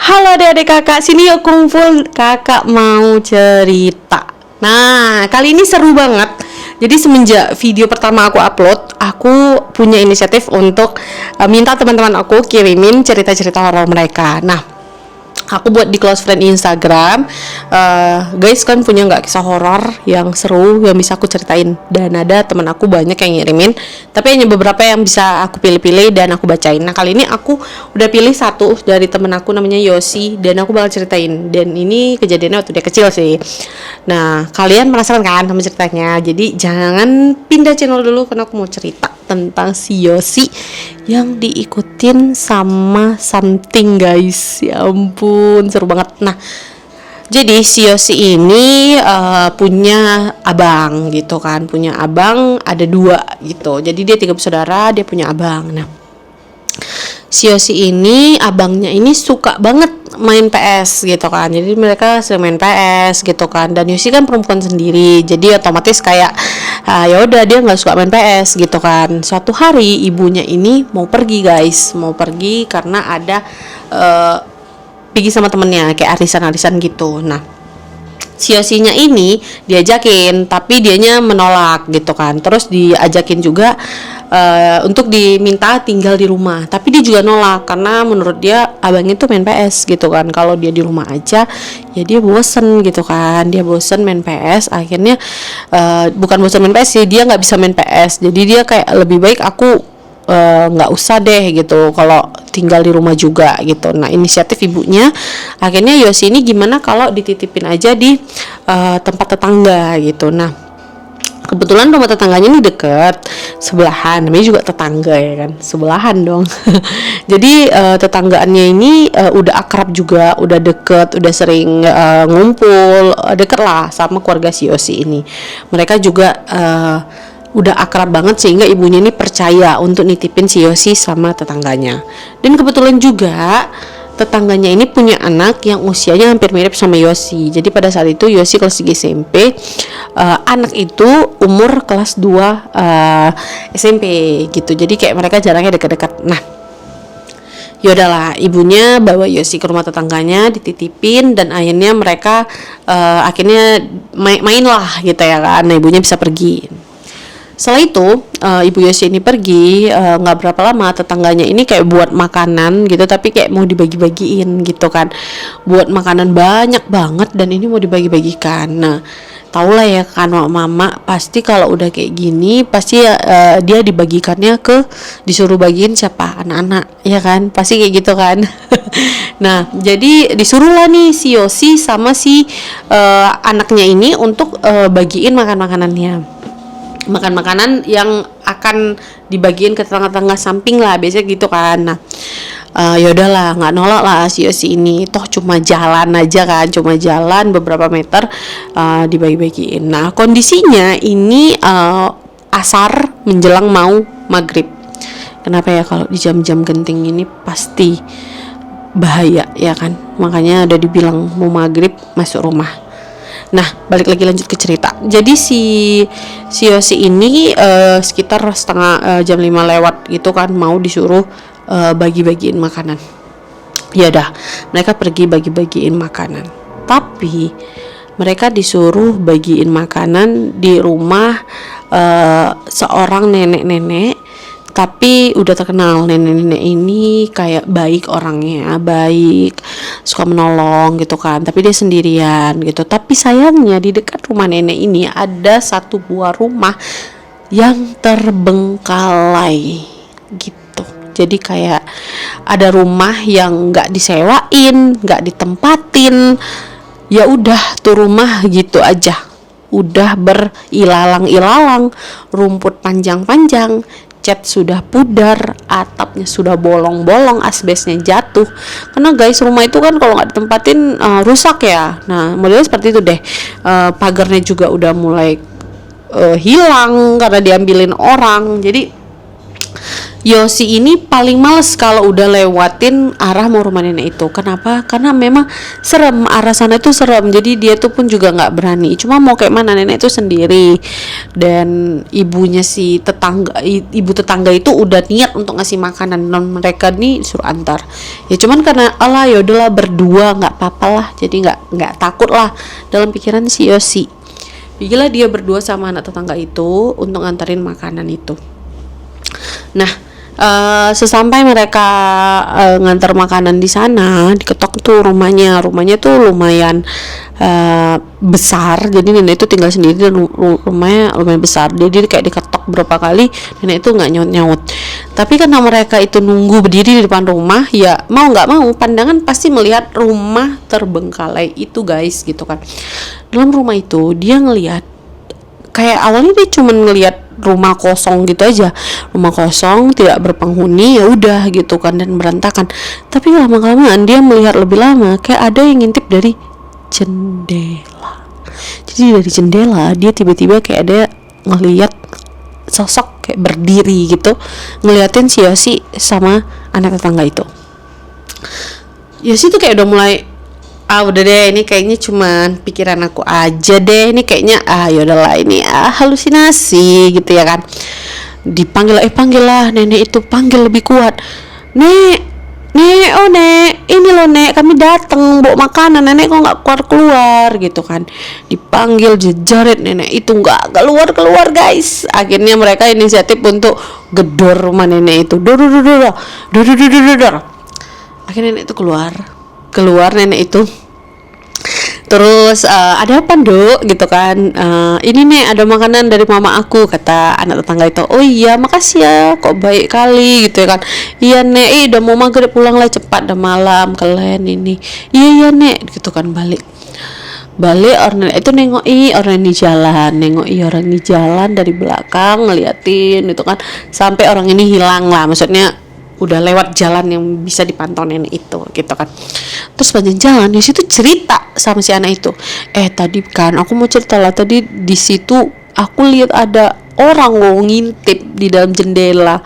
Halo adik-adik kakak, sini yuk kumpul. Kakak mau cerita. Nah, kali ini seru banget. Jadi semenjak video pertama aku upload, aku punya inisiatif untuk minta teman-teman aku kirimin cerita-cerita horor mereka. Nah, aku buat di close friend Instagram. Guys, kan punya nggak kisah horor yang seru yang bisa aku ceritain? Dan ada teman aku banyak yang ngirimin, tapi hanya beberapa yang bisa aku pilih-pilih dan aku bacain. Nah, kali ini aku udah pilih satu dari temen aku, namanya Yosi, dan aku bakal ceritain. Dan ini kejadiannya waktu dia kecil sih. Nah, kalian penasaran kan sama ceritanya? Jadi jangan pindah channel dulu karena aku mau cerita tentang si Yosi yang diikutin sama something, guys. Ya ampun, seru banget. Nah, jadi si Yosi ini punya abang gitu kan. Punya abang ada dua gitu. Jadi dia 3 bersaudara, dia punya abang. Nah, si Yosi ini abangnya ini suka banget main PS gitu kan. Jadi mereka sering main PS gitu kan. Dan Yosi kan perempuan sendiri, jadi otomatis kayak ya udah dia nggak suka main PS gitu kan. Suatu hari ibunya ini mau pergi, guys, mau pergi karena ada pergi sama temennya kayak arisan-arisan gitu. Nah, si Yosinya ini diajakin tapi dianya menolak gitu kan. Terus diajakin juga untuk diminta tinggal di rumah, tapi dia juga nolak karena menurut dia abangnya tuh main PS gitu kan. Kalau dia di rumah aja ya dia bosen gitu kan, dia bosen main PS. Akhirnya bukan bosen main PS sih, dia nggak bisa main PS, jadi dia kayak lebih baik aku nggak usah deh gitu kalau tinggal di rumah juga gitu. Nah, inisiatif ibunya, akhirnya Yosi ini gimana kalau dititipin aja di tempat tetangga gitu. Nah, kebetulan rumah tetangganya ini deket, sebelahan, namanya juga tetangga ya kan, sebelahan dong. Jadi tetanggaannya ini udah akrab juga, udah deket, udah sering ngumpul, deket lah sama keluarga si Yosi ini. Mereka juga udah akrab banget sehingga ibunya ini percaya untuk nitipin si Yosi sama tetangganya. Dan kebetulan juga tetangganya ini punya anak yang usianya hampir mirip sama Yosi. Jadi pada saat itu Yosi kelas 3 SMP, anak itu umur kelas 2 SMP gitu. Jadi kayak mereka jaraknya dekat-dekat. Nah, yaudahlah, ibunya bawa Yosi ke rumah tetangganya, dititipin, dan akhirnya mereka akhirnya main lah gitu ya kan. Nah, ibunya bisa pergi. Setelah itu ibu Yosi ini pergi, nggak berapa lama tetangganya ini kayak buat makanan gitu, tapi kayak mau dibagi-bagiin gitu kan. Buat makanan banyak banget dan ini mau dibagi-bagikan. Nah, tau lah ya kan mama pasti kalau udah kayak gini pasti dia dibagikannya ke, disuruh bagiin siapa, anak-anak ya kan, pasti kayak gitu kan. Nah, jadi disuruh lah nih si Yosi sama si anaknya ini untuk bagiin makan-makanannya, makan makanan yang akan dibagiin ke tetangga-tetangga samping lah, biasanya gitu kan. Nah, ya udahlah, nggak nolak lah si Yosi ini, toh cuma jalan aja kan, cuma jalan beberapa meter, dibagi-bagiin. Nah, kondisinya ini asar menjelang mau maghrib. Kenapa ya, kalau di jam-jam genting ini pasti bahaya ya kan, makanya udah dibilang mau maghrib masuk rumah. Nah, balik lagi, lanjut ke cerita. Jadi si Yosi ini sekitar jam 5 lewat gitu kan, mau disuruh bagi-bagiin makanan. Ya udah, mereka pergi bagi-bagiin makanan. Tapi mereka disuruh bagiin makanan di rumah seorang nenek-nenek, tapi udah terkenal nenek-nenek ini kayak baik orangnya, baik, suka menolong gitu kan, tapi dia sendirian gitu. Tapi sayangnya di dekat rumah nenek ini ada satu buah rumah yang terbengkalai gitu. Jadi kayak ada rumah yang nggak disewain, nggak ditempatin, ya udah tuh rumah gitu aja, udah berilalang-ilalang, rumput panjang-panjang, cat sudah pudar, atapnya sudah bolong-bolong, asbesnya jatuh. Karena guys, rumah itu kan kalau nggak ditempatin rusak ya. Nah, modelnya seperti itu deh. Pagarnya juga udah mulai hilang karena diambilin orang. Jadi Yosi ini paling males kalau udah lewatin arah mau rumah nenek itu. Kenapa? Karena memang serem, arah sana itu serem. Jadi dia tuh pun juga nggak berani. Cuma mau kayak mana, nenek itu sendiri. Dan ibunya si tetangga, ibu tetangga itu udah niat untuk ngasih makanan, dan mereka nih suruh antar. Ya cuman karena Allah ya udahlah berdua nggak apa-apa lah. Jadi nggak takut lah dalam pikiran si Yosi. Pergilah dia berdua sama anak tetangga itu untuk nganterin makanan itu. Nah, sesampai mereka ngantar makanan di sana, diketok tuh rumahnya tuh lumayan besar. Jadi nenek itu tinggal sendiri dan rumahnya lumayan besar. Jadi kayak diketok berapa kali, nenek itu nggak nyaut. Tapi karena mereka itu nunggu berdiri di depan rumah, ya mau nggak mau pandangan pasti melihat rumah terbengkalai itu guys, gitu kan. Dalam rumah itu dia ngelihat, kayak awalnya dia cuma ngelihat rumah kosong gitu aja, rumah kosong tidak berpenghuni, ya udah gitu kan, dan berantakan. Tapi lama-kelamaan dia melihat lebih lama kayak ada yang ngintip dari jendela. Jadi dari jendela dia tiba-tiba kayak ada ngelihat sosok kayak berdiri gitu, ngeliatin si Yosi sama anak tetangga itu. Yosi tuh kayak udah mulai, udah deh, ini kayaknya cuman pikiran aku aja deh, ini kayaknya yaudahlah ini halusinasi gitu ya kan. Dipanggil, panggil lah nenek itu, panggil lebih kuat. Nek, oh nek, ini loh nek, kami datang bawa makanan, nenek kok nggak keluar gitu kan. Dipanggil jejaret, nenek itu nggak keluar guys. Akhirnya mereka inisiatif untuk gedor rumah nenek itu, dor. Akhirnya nenek itu keluar nenek itu. Terus ada apa Dok gitu kan, ini nih ada makanan dari mama aku, kata anak tetangga itu. Oh iya makasih ya, kok baik kali gitu ya kan. Iya nek, udah mau maghrib, pulang lah cepat, udah malam kalian ini. Iya nek gitu kan. Balik orang itu nengoki orang di jalan dari belakang, ngeliatin gitu kan, sampai orang ini hilang lah, maksudnya udah lewat jalan yang bisa dipantau nenek itu gitu kan. Terus panjang jalan di situ cerita sama si anak itu, tadi kan aku mau cerita lah, tadi di situ aku lihat ada orang ngintip di dalam jendela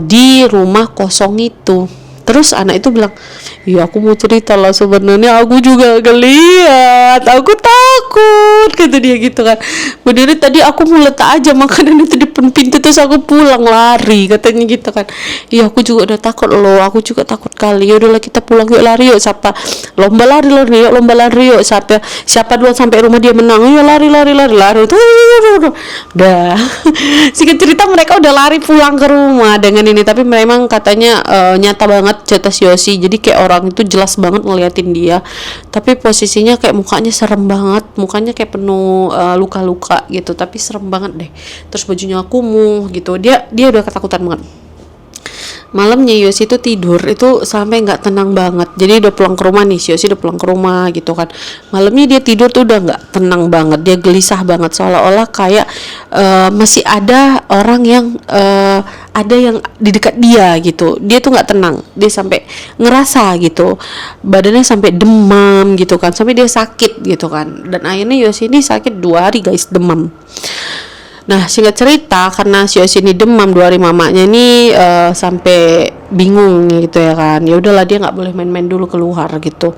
di rumah kosong itu. Terus anak itu bilang, iya aku mau cerita lah, sebenarnya aku juga ngeliat, aku takut, kata dia gitu kan. Berdiri tadi aku mau letak aja makanan itu di depan pintu, terus aku pulang lari, katanya gitu kan. Iya aku juga udah takut loh, aku juga takut kali. Ya udahlah kita pulang yuk, lari yuk, siapa lomba lari yuk, siapa duluan sampai rumah dia menang, ya lari tuh. Udah singkat cerita mereka udah lari pulang ke rumah dengan ini. Tapi memang katanya nyata banget cerita Yosi, jadi kayak orang itu jelas banget ngeliatin dia, tapi posisinya kayak mukanya serem banget, mukanya kayak penuh luka-luka gitu, tapi serem banget deh. Terus bajunya kumuh gitu, dia udah ketakutan banget. Malamnya Yosi itu tidur itu sampai nggak tenang banget. Jadi udah pulang ke rumah nih, Yosi udah pulang ke rumah gitu kan. Malamnya dia tidur tuh udah nggak tenang banget, dia gelisah banget, seolah-olah kayak masih ada orang yang ada yang di dekat dia gitu. Dia tuh nggak tenang, dia sampai ngerasa gitu, badannya sampai demam gitu kan, sampai dia sakit gitu kan. Dan akhirnya Yosi ini sakit 2 hari guys, demam. Nah singkat cerita, karena si Yosi ini demam 2 hari, mamanya ini sampai bingung gitu ya kan. Ya udahlah dia nggak boleh main-main dulu keluar gitu.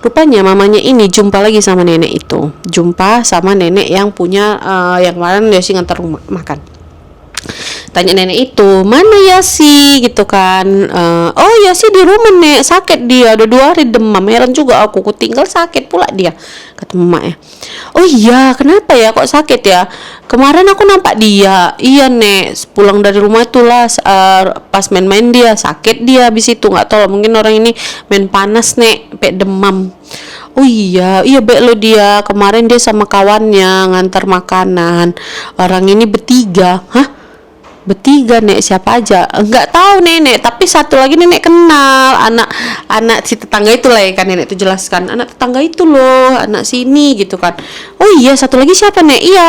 Rupanya mamanya ini jumpa lagi sama nenek itu, jumpa sama nenek yang punya yang kemarin Yosi ngantar makan. Tanya nenek itu, mana Yosi gitu kan. Oh Yosi di rumah nek, sakit dia udah 2 hari demam, heran juga aku tinggal sakit pula dia, kata mamanya. Oh iya kenapa ya kok sakit ya, kemarin aku nampak dia. Iya nek, pulang dari rumah itulah pas main-main dia sakit, dia habis itu nggak tahu, mungkin orang ini main panas nek, sampai demam. Oh iya baik lo, dia kemarin dia sama kawannya ngantar makanan, orang ini bertiga. Hah, bertiga nek, siapa aja enggak tahu nenek, tapi satu lagi nenek kenal, anak si tetangga itu lah ya kan, nenek itu jelaskan, anak tetangga itu loh, anak sini gitu kan. Oh iya satu lagi siapa nek? Iya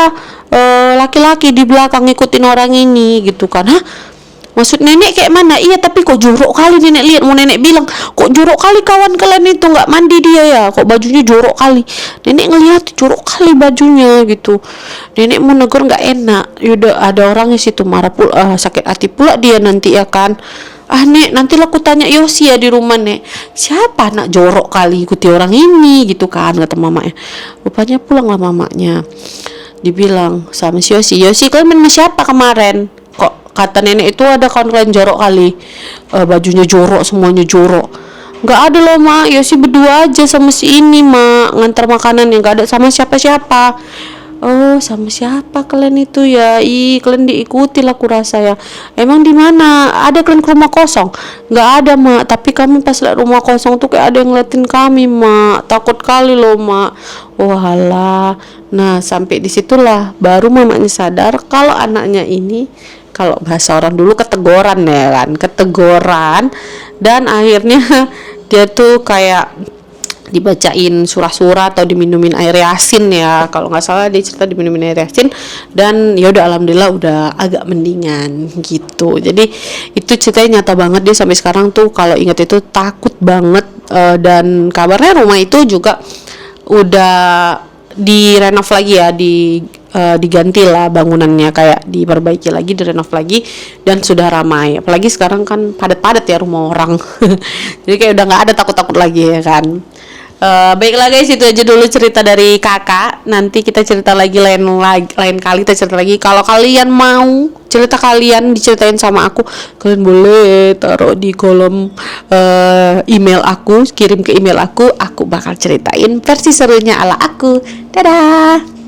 laki-laki di belakang ngikutin orang ini gitu kan. Hah, maksud nenek kayak mana? Iya tapi kok jorok kali nenek lihat. Mau nenek bilang kok jorok kali kawan kalian itu nggak mandi dia ya, kok bajunya jorok kali. Nenek ngelihat jorok kali bajunya gitu. Nenek mau negur nggak enak. Yaudah ada orangnya situ marah pula, sakit hati pula dia nanti ya kan. Ah nek, nanti aku tanya Yosi ya di rumah nek, siapa anak jorok kali ikuti orang ini gitu kan, kata mamanya. Rupanya pulang lah mamanya, dibilang sama si Yosi, Yosi kalian main sama siapa kemarin? Kok kata nenek itu ada kawan kalian jorok kali, bajunya jorok, semuanya jorok. Nggak ada loh mak, Yosi berdua aja sama si ini mak, ngantar makanan yang nggak ada sama siapa-siapa. Oh, sama siapa kalian itu ya? Ih, kalian diikuti lah kurasa ya. Emang di mana? Ada kalian ke rumah kosong? Nggak ada mak. Tapi kami pas lihat rumah kosong tuh kayak ada yang ngeliatin kami mak. Takut kali loh mak. Walah. Nah sampai disitulah baru mamanya sadar kalau anaknya ini, kalau bahasa orang dulu ketegoran ya kan, ketegoran, dan akhirnya dia tuh kayak dibacain surah-surah atau diminumin air yasin ya, kalau nggak salah dia cerita diminumin air yasin, dan ya udah alhamdulillah udah agak mendingan gitu. Jadi itu ceritanya nyata banget, dia sampai sekarang tuh kalau ingat itu takut banget. Dan kabarnya rumah itu juga udah direnov lagi ya, diganti lah bangunannya, kayak diperbaiki lagi, direnov lagi, dan sudah ramai. Apalagi sekarang kan padat-padat ya rumah orang. Jadi kayak udah nggak ada takut-takut lagi ya kan. Baiklah guys, itu aja dulu cerita dari kakak. Nanti kita cerita lagi lain kali, kita cerita lagi. Kalau kalian mau cerita kalian diceritain sama aku, kalian boleh taruh di kolom email aku, kirim ke email aku bakal ceritain versi serunya ala aku. Dadah.